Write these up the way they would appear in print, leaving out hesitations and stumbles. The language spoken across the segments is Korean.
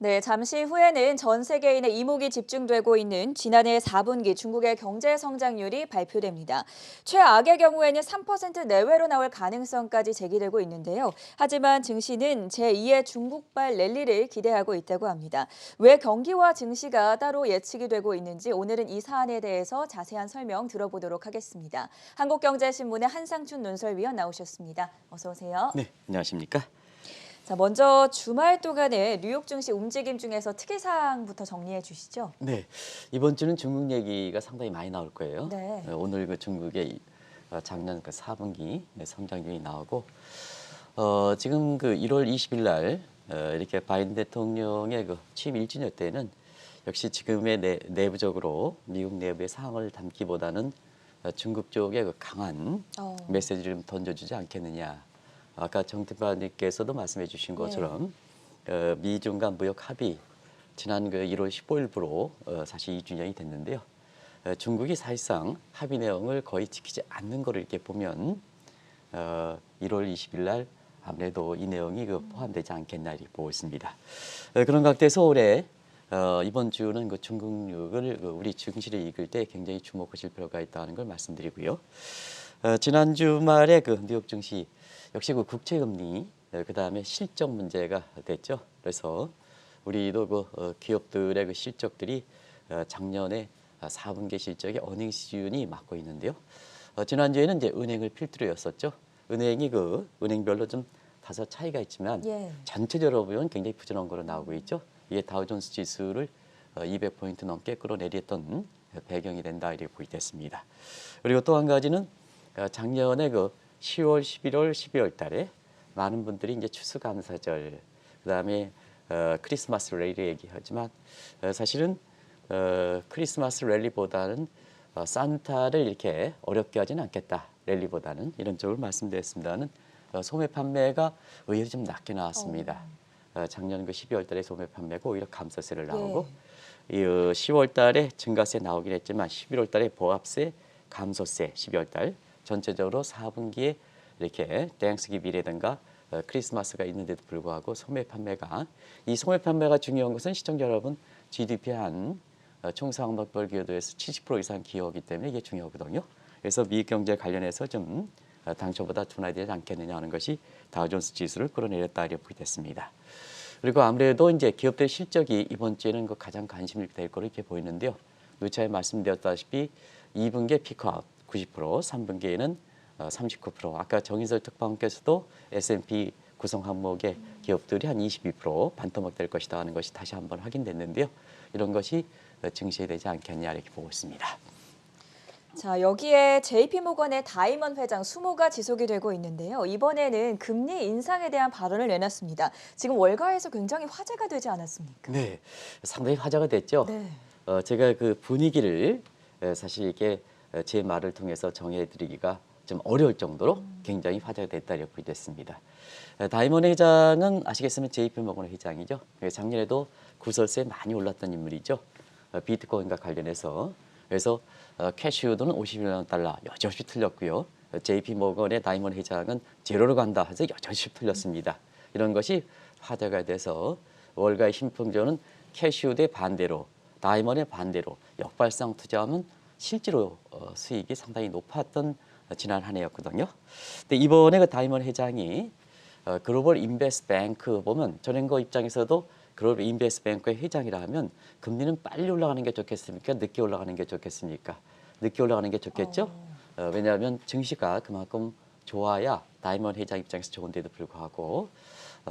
네, 잠시 후에는 전 세계인의 이목이 집중되고 있는 지난해 4분기 중국의 경제 성장률이 발표됩니다. 최악의 경우에는 3% 내외로 나올 가능성까지 제기되고 있는데요. 하지만 증시는 제2의 중국발 랠리를 기대하고 있다고 합니다. 왜 경기와 증시가 따로 예측이 되고 있는지 오늘은 이 사안에 대해서 자세한 설명 들어보도록 하겠습니다. 한국경제신문의 한상춘 논설위원 나오셨습니다. 어서 오세요. 네, 안녕하십니까? 자, 먼저 주말 동안의 뉴욕 증시 움직임 중에서 특이사항부터 정리해 주시죠. 네, 이번 주는 중국 얘기가 상당히 많이 나올 거예요. 네. 오늘 그 중국의 작년 그 4분기 성장률이 나오고 지금 그 1월 20일 날 이렇게 바이든 대통령의 그 취임 1주년 때는 역시 지금의 내부적으로 미국 내부의 상황을 담기보다는 중국 쪽에 그 강한 어, 메시지를 좀 던져주지 않겠느냐. 아까 정특파님께서도 말씀해 주신 네. 것처럼 미중 간 무역 합의 지난 그 1월 15일부로 사실 2주년이 됐는데요. 중국이 사실상 합의 내용을 거의 지키지 않는 거를 이렇게 보면 1월 20일 날 아무래도 이 내용이 그 포함되지 않겠나 이렇게 보고 있습니다. 그런 각도에서 올해 이번 주는 그 중국을 우리 증시를 이끌 때 굉장히 주목하실 필요가 있다는 걸 말씀드리고요. 지난 주말에 그 뉴욕 증시 역시 그 국채금리 그다음에 실적 문제가 됐죠. 그래서 우리도 그 기업들의 그 실적들이 작년에 4분기 실적의 어닝 시즌이 맞고 있는데요. 지난주에는 이제 은행을 필두로였었죠. 은행이 그 은행별로 좀 다소 차이가 있지만 예. 전체적으로 보면 굉장히 부진한 거로 나오고 있죠. 이게 다우존스 지수를 200포인트 넘게 끌어내렸던 배경이 된다 이렇게 보이겠습니다. 그리고 또 한 가지는 작년에 그 10월, 11월, 12월 달에 많은 분들이 이제 추수감사절 그다음에 크리스마스 랠리 얘기하지만 사실은 크리스마스 랠리보다는 산타를 이렇게 어렵게 하지는 않겠다. 랠리보다는 이런 쪽으로 말씀드렸습니다는 소매 판매가 의외로 좀 낮게 나왔습니다. 작년 그 12월 달에 소매 판매가 오히려 감소세를 나오고 예. 이 10월 달에 증가세 나오긴 했지만 11월 달에 보합세 감소세 12월 달 전체적으로 4분기에 이렇게 땡스기비라든가 크리스마스가 있는데도 불구하고 소매 판매가 이 소매 판매가 중요한 것은 시청자 여러분 GDP 한 총상업별 기여도에서 70% 이상 기여하기 때문에 이게 중요하거든요. 그래서 미국 경제 관련해서 좀 당초보다 둔화되지 않겠느냐 하는 것이 다우존스 지수를 끌어내렸다 이렇게 보겠습니다. 그리고 아무래도 이제 기업들 실적이 이번 주에는 그 가장 관심이 될 거로 이렇게 보이는데요. 누차에 말씀드렸다시피 2분기에 피크아웃 90%, 3분기에는 39%. 아까 정인설 특파원께서도 S&P 구성 항목의 기업들이 한 22% 반토막 될 것이다 하는 것이 다시 한번 확인됐는데요. 이런 것이 증시에 되지 않겠냐 이렇게 보고 있습니다. 자, 여기에 JP모건의 다이먼 회장 수모가 지속이 되고 있는데요. 이번에는 금리 인상에 대한 발언을 내놨습니다. 지금 월가에서 굉장히 화제가 되지 않았습니까? 네, 상당히 화제가 됐죠. 네. 제가 그 분위기를 사실 이게 제 말을 통해서 정해드리기가 좀 어려울 정도로 굉장히 화제가 됐다 이렇게 보겠습니다. 다이먼 회장은 아시겠으면 JP모건 회장이죠. 작년에도 구설세 많이 올랐던 인물이죠. 비트코인과 관련해서 그래서 캐시우드는 51만 달러 여전히 틀렸고요. JP모건의 다이먼 회장은 제로로 간다 해서 여전히 틀렸습니다. 이런 것이 화제가 돼서 월가의 신풍조는 캐시우드의 반대로 다이먼의 반대로 역발상 투자하면 실제로 수익이 상당히 높았던 지난 한 해였거든요. 근데 이번에 그 다이먼 회장이 글로벌 인베스트 뱅크 보면 전행거 입장에서도 글로벌 인베스트 뱅크의 회장이라 하면 금리는 빨리 올라가는 게 좋겠습니까? 늦게 올라가는 게 좋겠습니까? 늦게 올라가는 게 좋겠죠? 왜냐하면 증시가 그만큼 좋아야 다이먼 회장 입장에서 좋은데도 불구하고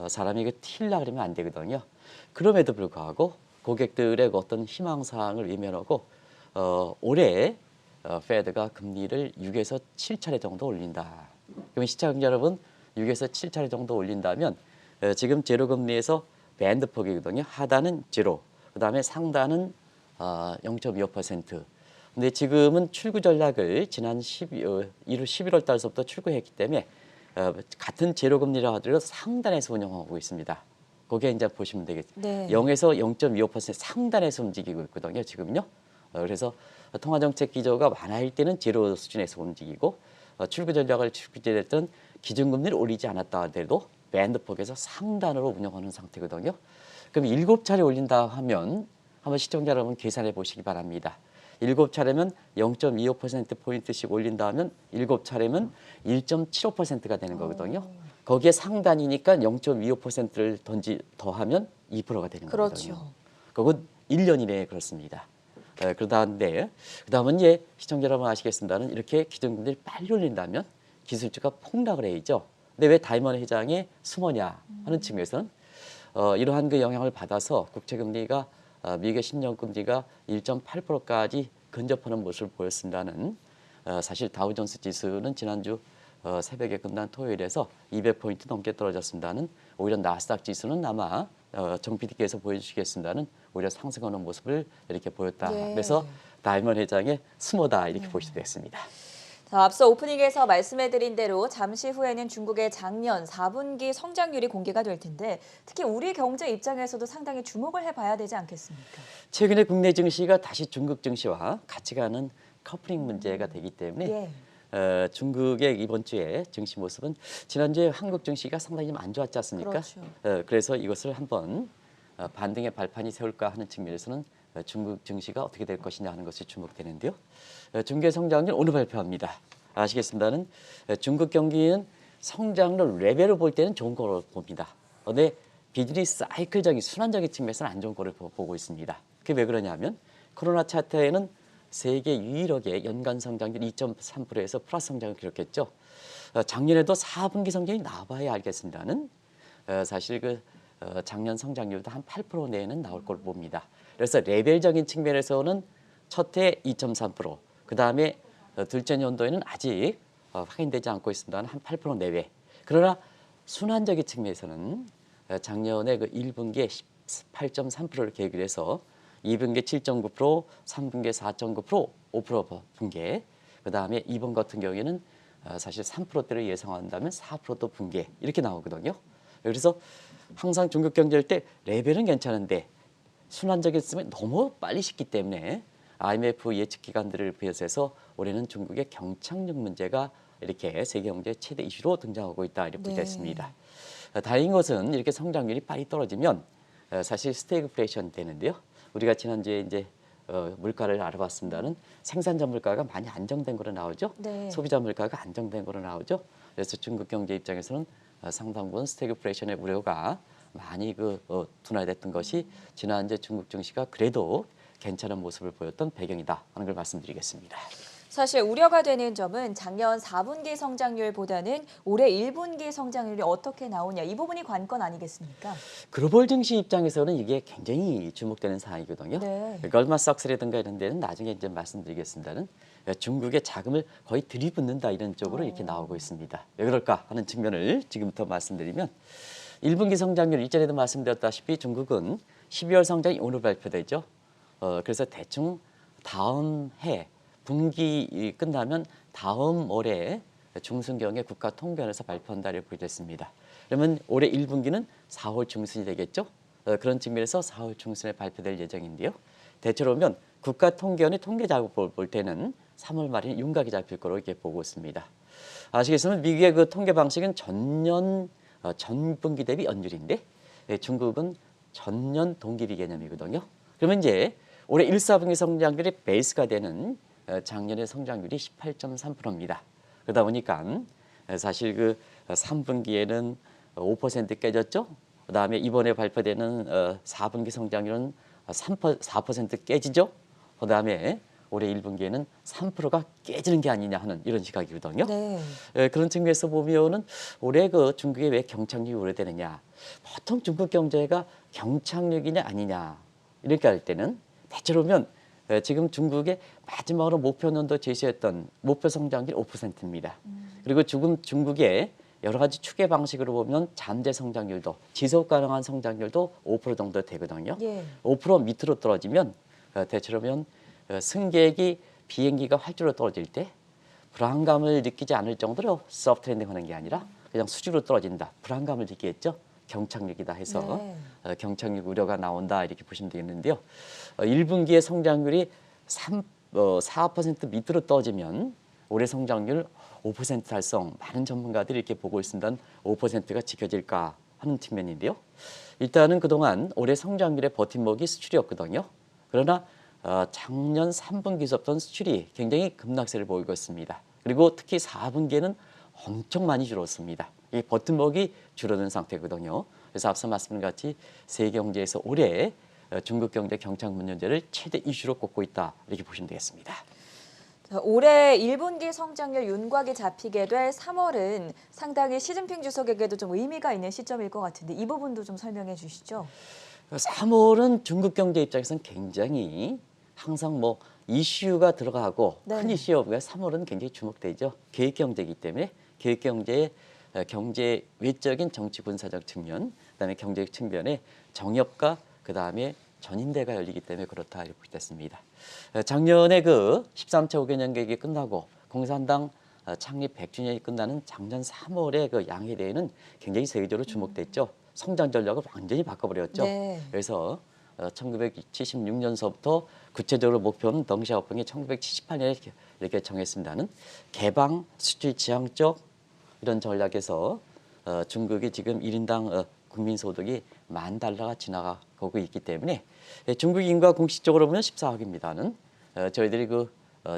사람이 그 튈라 그러면 안 되거든요. 그럼에도 불구하고 고객들의 어떤 희망사항을 외면하고 올해 페드가 금리를 6에서 7차례 정도 올린다. 그러면 시청자 여러분 6에서 7차례 정도 올린다면 지금 제로 금리에서 밴드 폭이거든요. 하단은 제로, 그다음에 상단은 0.25%. 근데 지금은 출구 전략을 지난 11월 달서부터 출구했기 때문에 같은 제로 금리라 하더라도 상단에서 운영하고 있습니다. 거기에 이제 보시면 되겠죠. 네. 0에서 0.25% 상단에서 움직이고 있거든요. 지금요. 그래서 통화정책 기조가 완화일 때는 제로 수준에서 움직이고 출구 전략을 출구했던 기준금리를 올리지 않았다 하더라도 밴드폭에서 상단으로 운영하는 상태거든요. 그럼 7차례 올린다 하면 한번 시청자 여러분 계산해 보시기 바랍니다. 7차례면 0.25%포인트씩 올린다 하면 7차례면 1.75%가 되는 거거든요. 거기에 상단이니까 0.25%를 더하면 2%가 되는 거거든요. 그렇죠. 그건 1년 이내에 그렇습니다. 그러다는데 그다음은 이제 시청자 여러분 아시겠습니다는 이렇게 기준금리를 빨리 올린다면 기술주가 폭락을 해야죠. 근데 왜 다이먼 회장이 숨었냐 하는 측면에서는 이러한 그 영향을 받아서 국채금리가 미국의 10년 금리가 1.8%까지 근접하는 모습을 보였습니다는 사실 다우존스 지수는 지난주 새벽에 끝난 토요일에서 200포인트 넘게 떨어졌습니다는 오히려 나스닥 지수는 아마 정 PD께서 보여주시겠습니다는 오히려 상승하는 모습을 이렇게 보였다. 예. 그래서 다이먼 회장의 스모다 이렇게 보시게 됐습니다. 자, 앞서 오프닝에서 말씀해드린 대로 잠시 후에는 중국의 작년 4분기 성장률이 공개가 될 텐데 특히 우리 경제 입장에서도 상당히 주목을 해봐야 되지 않겠습니까? 최근에 국내 증시가 다시 중국 증시와 같이 가는 커플링 문제가 되기 때문에 예. 중국의 이번 주에 증시 모습은 지난주에 한국 증시가 상당히 좀 안 좋았지 않습니까? 그렇죠. 그래서 이것을 한번 반등의 발판이 세울까 하는 측면에서는 중국 증시가 어떻게 될 것이냐 하는 것이 주목되는데요. 중국의 성장률 오늘 발표합니다. 아시겠습니다는 중국 경기는 성장률 레벨을 볼 때는 좋은 거로 봅니다. 그런데 비즈니스 사이클적인 순환적인 측면에서는 안 좋은 거를 보고 있습니다. 그게 왜 그러냐면 코로나 차트에는 세계 유일하게 연간 성장률 2.3%에서 플러스 성장을 기록했죠. 작년에도 4분기 성장이 나와봐야 알겠습니다는 사실 그 작년 성장률도 한 8% 내에는 나올 걸 봅니다. 그래서 레벨적인 측면에서는 첫 해 2.3%, 그 다음에 둘째 연도에는 아직 확인되지 않고 있습니다만 한 8% 내외. 그러나 순환적인 측면에서는 작년에 그 1분기에 8.3%를 계기로 해서 2분기에 7.9%, 3분기에 4.9%, 5% 붕괴. 그 다음에 이번 같은 경우에는 사실 3%대를 예상한다면 4%도 붕괴 이렇게 나오거든요. 그래서 항상 중국 경제일 때 레벨은 괜찮은데 순환적이었으면 너무 빨리 식기 때문에 IMF 예측 기관들을 비롯해서 올해는 중국의 경착륙 문제가 이렇게 세계 경제 최대 이슈로 등장하고 있다 이렇게 보겠습니다. 다행인 것은 이렇게 성장률이 빨리 떨어지면 사실 스태그플레이션 되는데요. 우리가 지난주에 이제 물가를 알아봤습니다는 생산자 물가가 많이 안정된 거로 나오죠. 네. 소비자 물가가 안정된 거로 나오죠. 그래서 중국 경제 입장에서는 상당 부분 스태그플레이션의 우려가 많이 둔화됐던 것이 지난주 중국 증시가 그래도 괜찮은 모습을 보였던 배경이다 하는 걸 말씀드리겠습니다. 사실 우려가 되는 점은 작년 4분기 성장률보다는 올해 1분기 성장률이 어떻게 나오냐 이 부분이 관건 아니겠습니까? 글로벌 증시 입장에서는 이게 굉장히 주목되는 사항이거든요. 네. 걸마삭스라든가 이런 데는 나중에 이제 말씀드리겠습니다는 중국의 자금을 거의 들이붓는다 이런 쪽으로 이렇게 나오고 있습니다. 왜 그럴까 하는 측면을 지금부터 말씀드리면 1분기 성장률 이전에도 말씀드렸다시피 중국은 12월 성장이 오늘 발표되죠. 그래서 대충 다음 해 분기 끝나면 다음 올해 중순경에 국가 통계원에서 발표한다 이렇게 됐습니다. 그러면 올해 1분기는 4월 중순이 되겠죠. 그런 측면에서 4월 중순에 발표될 예정인데요. 대체로 보면 국가 통계원이 통계 작업을 볼 때는 3월 말에 윤곽이 잡힐 거로 이렇게 보고 있습니다. 아시겠지만 미국의 그 통계 방식은 전년 전분기 대비 연율인데 중국은 전년 동기비 개념이거든요. 그러면 이제 올해 1, 4분기 성장률이 베이스가 되는 작년의 성장률이 18.3%입니다. 그러다 보니까 사실 그 3분기에는 5% 깨졌죠. 그다음에 이번에 발표되는 4분기 성장률은 4% 깨지죠. 그다음에 올해 1분기에는 3%가 깨지는 게 아니냐 하는 이런 시각이거든요. 네. 그런 측면에서 보면은 올해 그 중국에 왜 경착륙이 오래되느냐. 보통 중국 경제가 경착륙이냐 아니냐 이렇게 할 때는 대체로 보면 지금 중국의 마지막으로 목표 년도 제시했던 목표 성장률 5%입니다. 그리고 지금 중국의 여러 가지 추계 방식으로 보면 잠재 성장률도 지속 가능한 성장률도 5% 정도 되거든요. 예. 5% 밑으로 떨어지면 대체로 보면 승객이 비행기가 활주로 떨어질 때 불안감을 느끼지 않을 정도로 소프트 랜딩하는 게 아니라 그냥 수직으로 떨어진다. 불안감을 느끼겠죠. 경착륙이다 해서 네. 경착륙 우려가 나온다 이렇게 보시면 되겠는데요. 1분기의 성장률이 4% 밑으로 떨어지면 올해 성장률 5% 달성 많은 전문가들이 이렇게 보고 있습니다. 5%가 지켜질까 하는 측면인데요. 일단은 그동안 올해 성장률의 버팀목이 수출이었거든요. 그러나 작년 3분기서부터 수출이 굉장히 급락세를 보이고 있습니다. 그리고 특히 4분기에는 엄청 많이 줄었습니다. 이 버팀목이 줄어든 상태거든요. 그래서 앞서 말씀드린 같이 세계 경제에서 올해 중국 경제 경착 문제를 최대 이슈로 꼽고 있다 이렇게 보시면 되겠습니다. 자, 올해 1분기 성장률 윤곽이 잡히게 될 3월은 상당히 시진핑 주석에게도 좀 의미가 있는 시점일 것 같은데 이 부분도 좀 설명해 주시죠. 3월은 중국 경제 입장에서는 굉장히 항상 뭐 이슈가 들어가고 네. 큰 이슈가 3월은 굉장히 주목되죠. 계획 경제이기 때문에 계획 경제의 경제 외적인 정치 군사적 측면, 그다음에 경제적 측면에 정협과 그다음에 전인대가 열리기 때문에 그렇다 이렇게 됐습니다. 작년에 그 13차 5개년 계획이 끝나고 공산당 창립 100주년이 끝나는 작년 3월에 그 양해대회는 굉장히 세계적으로 주목됐죠. 성장 전략을 완전히 바꿔버렸죠. 네. 그래서 1976년서부터 구체적으로 목표는 덩샤오핑이 1978년에 이렇게 정했습니다는 개방, 수출 지향적 이런 전략에서 중국이 지금 1인당 국민 소득이 $10,000가 지나가고 있기 때문에 중국 인구가 공식적으로 보면 14억입니다는 저희들이 그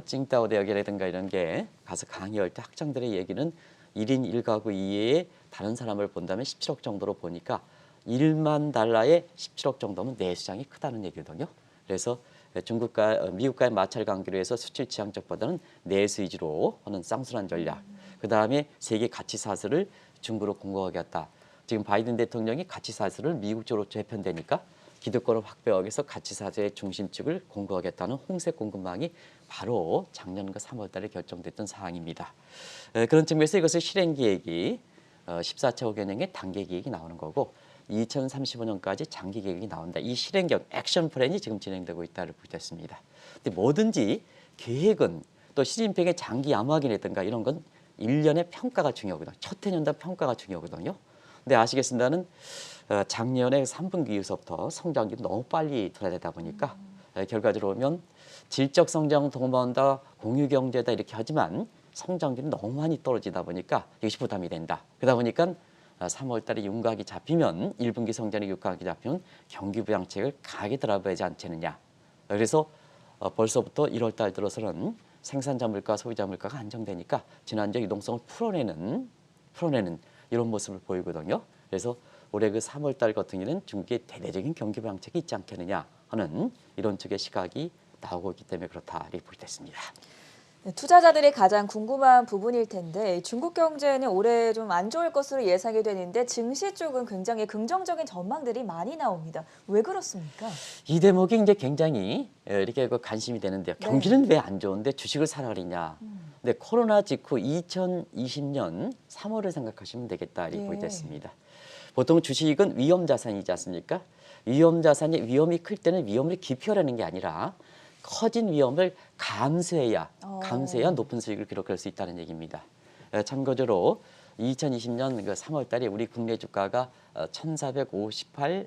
칭다오 대학이라든가 이런 게 가서 강의할 때 학생들의 얘기는 1인 1가구 이외에 다른 사람을 본다면 17억 정도로 보니까 $10,000에 17억 정도면 내수장이 크다는 얘기거든요. 그래서 중국과 미국과의 마찰 관계로 해서 수출 지향적보다는 내수 위주로 하는 쌍순환 전략. 그다음에 세계 가치 사슬을 중국으로 공고하겠다. 지금 바이든 대통령이 가치 사슬을 미국 쪽으로 재편되니까 기득권을 확보하기 위해서 가치 사슬의 중심축을 공고하겠다는 홍색 공급망이 바로 작년 그 3월 달에 결정됐던 사항입니다. 그런 측면에서 이것을 실행 계획이 14차 5개년의 단계 계획이 나오는 거고 2035년까지 장기 계획이 나온다. 이 실행 계획, 액션 플랜이 지금 진행되고 있다를 보게 됐습니다. 근데 뭐든지 계획은 또 시진핑의 장기 야무하기라든가 이런 건 1년의 평가가 중요하거든요. 첫 해년당 평가가 중요하거든요. 근데 아시겠습니다는 작년에 3분기 이후부터 성장률이 너무 빨리 돌아가다 보니까 결과적으로 보면 질적 성장 동반다, 공유 경제다 이렇게 하지만 성장률이 너무 많이 떨어지다 보니까 이것이 부담이 된다. 그러다 보니까 3월 달에 윤곽이 잡히면 1분기 성장의 윤곽이 잡히면 경기 부양책을 강하게 들어봐야지 않겠느냐. 그래서 벌써부터 1월 달 들어서는 생산자 물가, 소비자 물가가 안정되니까 지난주에 유동성을 풀어내는 이런 모습을 보이거든요. 그래서 올해 그 3월 달 같은 경우는 중국의 대대적인 경기 부양책이 있지 않겠느냐 하는 이런 쪽의 시각이 나오고 있기 때문에 그렇다 이렇게 보겠습니다. 네, 투자자들이 가장 궁금한 부분일 텐데 중국 경제는 올해 좀 안 좋을 것으로 예상이 되는데 증시 쪽은 굉장히 긍정적인 전망들이 많이 나옵니다. 왜 그렇습니까? 이 대목이 이제 굉장히 이렇게 그 관심이 되는데요. 네. 경기는 왜 안 좋은데 주식을 사라 그러냐. 근데 코로나 직후 2020년 3월을 생각하시면 되겠다 이렇게 보게 됐습니다. 보통 주식은 위험 자산이지 않습니까? 위험 자산이 위험이 클 때는 위험을 기피하려는 게 아니라 커진 위험을 감수해야 높은 수익을 기록할 수 있다는 얘기입니다. 참고적으로 2020년 그 3월 달에 우리 국내 주가가 1498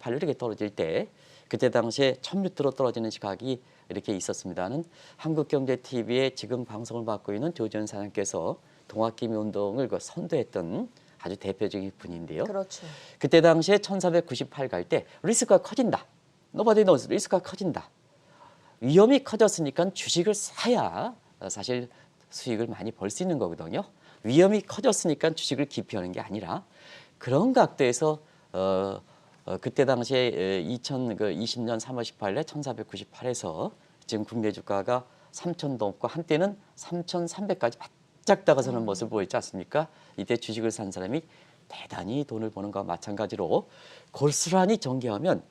이렇게 떨어질 때 그때 당시에 1000루트로 떨어지는 시각이 이렇게 있었습니다는 한국경제TV에 지금 방송을 맡고 있는 조지현 사장께서 동학개미 운동을 그 선도했던 아주 대표적인 분인데요. 그렇죠. 그때 당시에 1498 갈 때 리스크가 커진다. Nobody knows. 리스크가 커진다. 위험이 커졌으니까 주식을 사야 사실 수익을 많이 벌 수 있는 거거든요. 위험이 커졌으니까 주식을 기피하는 게 아니라 그런 각도에서 그때 당시에 2020년 3월 18일에 1498에서 지금 국내 주가가 3,000도 넘고 한때는 3,300까지 바짝 다가서는 모습을 보였지 않습니까? 이때 주식을 산 사람이 대단히 돈을 버는 것과 마찬가지로 고스란히 전개하면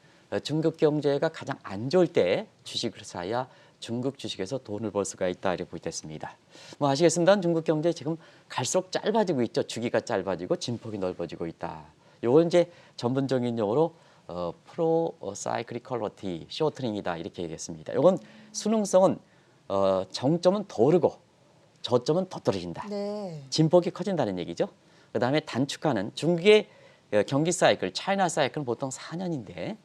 중국 경제가 가장 안 좋을 때 주식을 사야 중국 주식에서 돈을 벌 수가 있다 이렇게 보겠습니다. 뭐 아시겠습니다. 중국 경제 지금 갈수록 짧아지고 있죠. 주기가 짧아지고 진폭이 넓어지고 있다. 요건 이제 전문적인 용어로 프로사이클리컬러티 쇼트링이다 이렇게 얘기했습니다. 요건 수능성은 정점은 더 오르고 저점은 더 떨어진다. 네. 진폭이 커진다는 얘기죠. 그다음에 단축하는 중국의 경기 사이클, 차이나 사이클은 보통 4년인데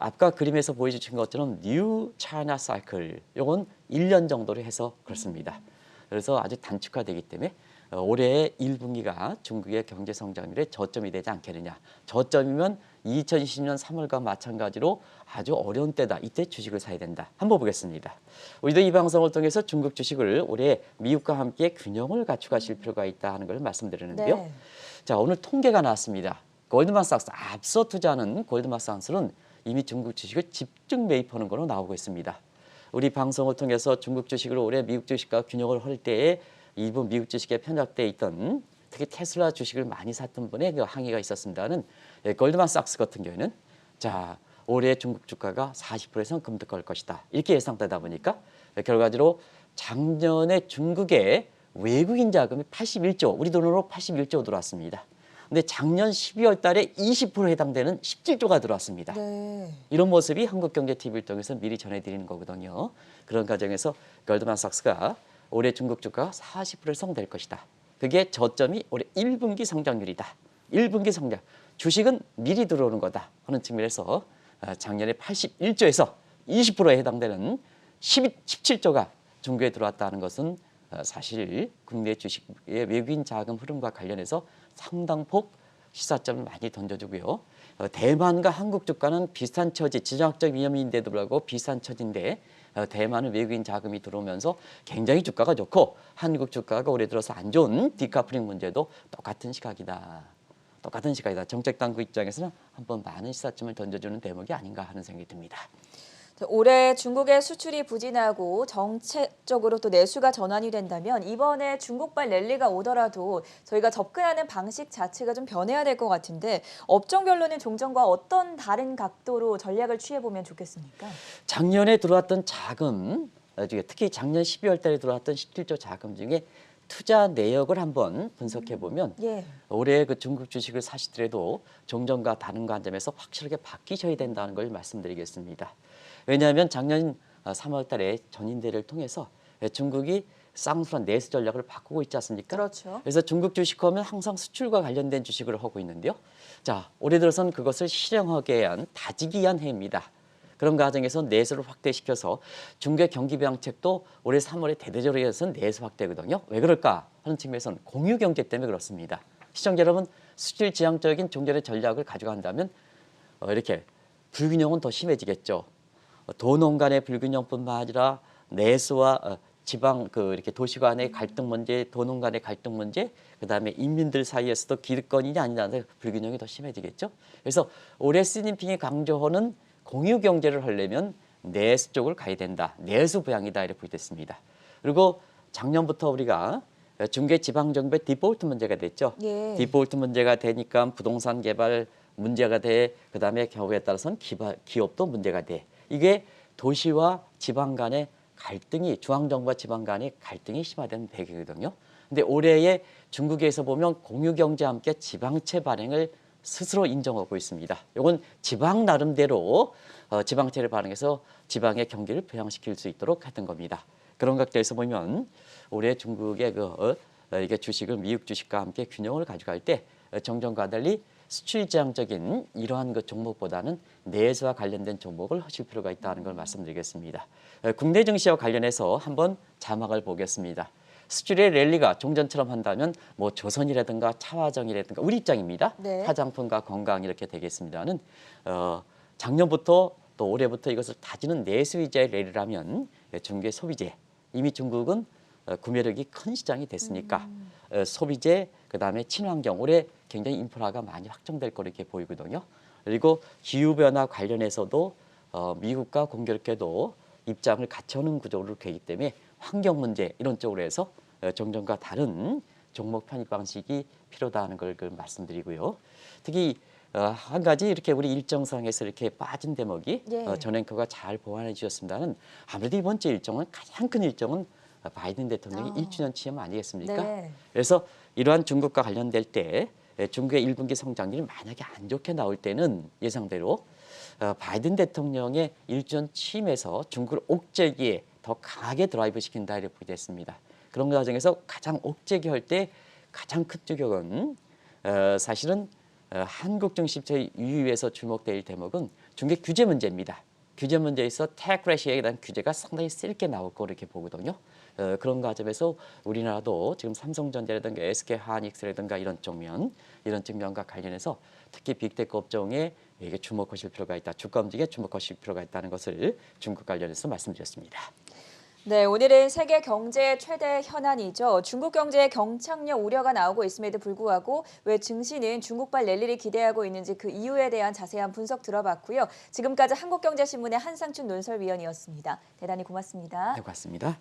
아까 그림에서 보여주신 것처럼 뉴 차이나 사이클 요건 1년 정도로 해서 그렇습니다. 그래서 아주 단축화되기 때문에 올해 1분기가 중국의 경제 성장률의 저점이 되지 않겠느냐. 저점이면 2020년 3월과 마찬가지로 아주 어려운 때다. 이때 주식을 사야 된다. 한번 보겠습니다. 우리도 이 방송을 통해서 중국 주식을 올해 미국과 함께 균형을 갖추가실 필요가 있다 하는 걸 말씀드리는데요. 네. 자, 오늘 통계가 나왔습니다. 골드만삭스 앞서 투자하는 골드만삭스는 이미 중국 주식을 집중 매입하는 걸로 나오고 있습니다. 우리 방송을 통해서 중국 주식을 올해 미국 주식과 균형을 할 때에 일부 미국 주식에 편입돼 있던 특히 테슬라 주식을 많이 샀던 분의 그 항의가 있었습니다는 골드만삭스 같은 경우에는 자 올해 중국 주가가 40% 이상 급등할 것이다 이렇게 예상되다 보니까 결과적으로 작년에 중국의 외국인 자금이 81조 우리 돈으로 81조 들어왔습니다. 근데 작년 12월 달에 20% 해당되는 17조가 들어왔습니다. 네. 이런 모습이 한국경제TV를 통해서 미리 전해드리는 거거든요. 그런 과정에서 골드만삭스가 올해 중국 주가가 40% 성될 것이다. 그게 저점이 올해 1분기 성장률이다. 1분기 성장. 주식은 미리 들어오는 거다 하는 측면에서 작년에 81조에서 20%에 해당되는 17조가 중국에 들어왔다는 것은 사실 국내 주식의 외국인 자금 흐름과 관련해서 상당폭 시사점을 많이 던져주고요. 대만과 한국 주가는 비슷한 처지, 지정학적 위험인데도 불구하고 비슷한 처지인데 대만은 외국인 자금이 들어오면서 굉장히 주가가 좋고 한국 주가가 올해 들어서 안 좋은 디커플링 문제도 똑같은 시각이다. 똑같은 시각이다. 정책당국 입장에서는 한번 많은 시사점을 던져주는 대목이 아닌가 하는 생각이 듭니다. 올해 중국의 수출이 부진하고 정책적으로 또 내수가 전환이 된다면 이번에 중국발 랠리가 오더라도 저희가 접근하는 방식 자체가 좀 변해야 될 것 같은데 업종별로는 종전과 어떤 다른 각도로 전략을 취해보면 좋겠습니까? 작년에 들어왔던 자금, 특히 작년 12월 달에 들어왔던 17조 자금 중에 투자 내역을 한번 분석해 보면 예. 올해 그 중국 주식을 사시더라도 종전과 다른 관점에서 확실하게 바뀌셔야 된다는 걸 말씀드리겠습니다. 왜냐하면 작년 3월 달에 전인대를 통해서 중국이 쌍수란 내수 전략을 바꾸고 있지 않습니까? 그렇죠. 그래서 중국 주식하면 항상 수출과 관련된 주식을 하고 있는데요. 자, 올해 들어서는 그것을 실행하기 위한 다지기 위한 해입니다. 그런 과정에서 내수를 확대시켜서 중국의 경기 부양책도 올해 3월에 대대적으로 해서 내수 확대거든요. 왜 그럴까 하는 측면에서는 공유 경제 때문에 그렇습니다. 시청자 여러분, 수출 지향적인 종전의 전략을 가져간다면 이렇게 불균형은 더 심해지겠죠. 도농 간의 불균형뿐만 아니라 내수와 지방 이렇게 도시 간의 갈등 문제, 도농 간의 갈등 문제, 그다음에 인민들 사이에서도 기득권이냐 아니냐의 불균형이 더 심해지겠죠. 그래서 올해 시진핑이 강조하는 공유 경제를 하려면 내수 쪽을 가야 된다. 내수 부양이다 이렇게 보겠습니다. 그리고 작년부터 우리가 중개 지방 정부의 디폴트 문제가 됐죠. 예. 디폴트 문제가 되니까 부동산 개발 문제가 돼. 그다음에 경우에 따라서는 기업도 문제가 돼. 이게 도시와 지방 간의 갈등이 중앙정부와 지방 간의 갈등이 심화된 배경이거든요. 근데 올해의 중국에서 보면 공유경제와 함께 지방채 발행을 스스로 인정하고 있습니다. 이건 지방 나름대로 지방채를 발행해서 지방의 경기를 부양시킬 수 있도록 했던 겁니다. 그런 각도에서 보면 올해 중국의 이게 주식을 미국 주식과 함께 균형을 가져갈 때 정전과 달리 수출 지향적인 이러한 그 종목보다는 내수와 관련된 종목을 하실 필요가 있다는 걸 말씀드리겠습니다. 국내 증시와 관련해서 한번 자막을 보겠습니다. 수출의 랠리가 종전처럼 한다면 뭐 조선이라든가 차화정이라든가 우리 입장입니다. 네. 화장품과 건강 이렇게 되겠습니다는 작년부터 또 올해부터 이것을 다지는 내수 위주의 랠리라면 중국의 소비재 이미 중국은 구매력이 큰 시장이 됐으니까 소비재 그다음에 친환경 올해 굉장히 인프라가 많이 확정될 거로 이렇게 보이거든요. 그리고 기후변화 관련해서도 미국과 공교롭게도 입장을 같이 하는 구조로 되기 때문에 환경 문제 이런 쪽으로 해서 종전과 다른 종목 편입 방식이 필요하다는 걸 말씀드리고요. 특히 한 가지 이렇게 우리 일정상에서 이렇게 빠진 대목이 예. 전 앵커가 잘 보완해 주셨습니다는 아무래도 이번 주 일정은 가장 큰 일정은 바이든 대통령이 1주년 취임 아니겠습니까? 네. 그래서 이러한 중국과 관련될 때 중국의 1분기 성장률이 만약에 안 좋게 나올 때는 예상대로 바이든 대통령의 1주년 취임에서 중국을 옥죄기에 더 강하게 드라이브 시킨다 이렇게 보겠습니다. 그런 과정에서 가장 옥죄기 할 때 가장 큰 충격은 사실은 한국 증시의 유의에서 주목될 대목은 중국의 규제 문제입니다. 규제 문제에서 테크래시에 대한 규제가 상당히 세게 나올 거 이렇게 보거든요. 그런 과정에서 우리나라도 지금 삼성전자라든가 SK하이닉스라든가 이런 측면과 관련해서 특히 빅테크 업종에 이게 주목하실 필요가 있다. 주가 움직임에 주목하실 필요가 있다는 것을 중국 관련해서 말씀드렸습니다. 네, 오늘은 세계 경제의 최대 현안이죠. 중국 경제의 경착력 우려가 나오고 있음에도 불구하고 왜 증시는 중국발 랠리를 기대하고 있는지 그 이유에 대한 자세한 분석 들어봤고요. 지금까지 한국경제신문의 한상춘 논설위원이었습니다. 대단히 고맙습니다. 네, 고맙습니다.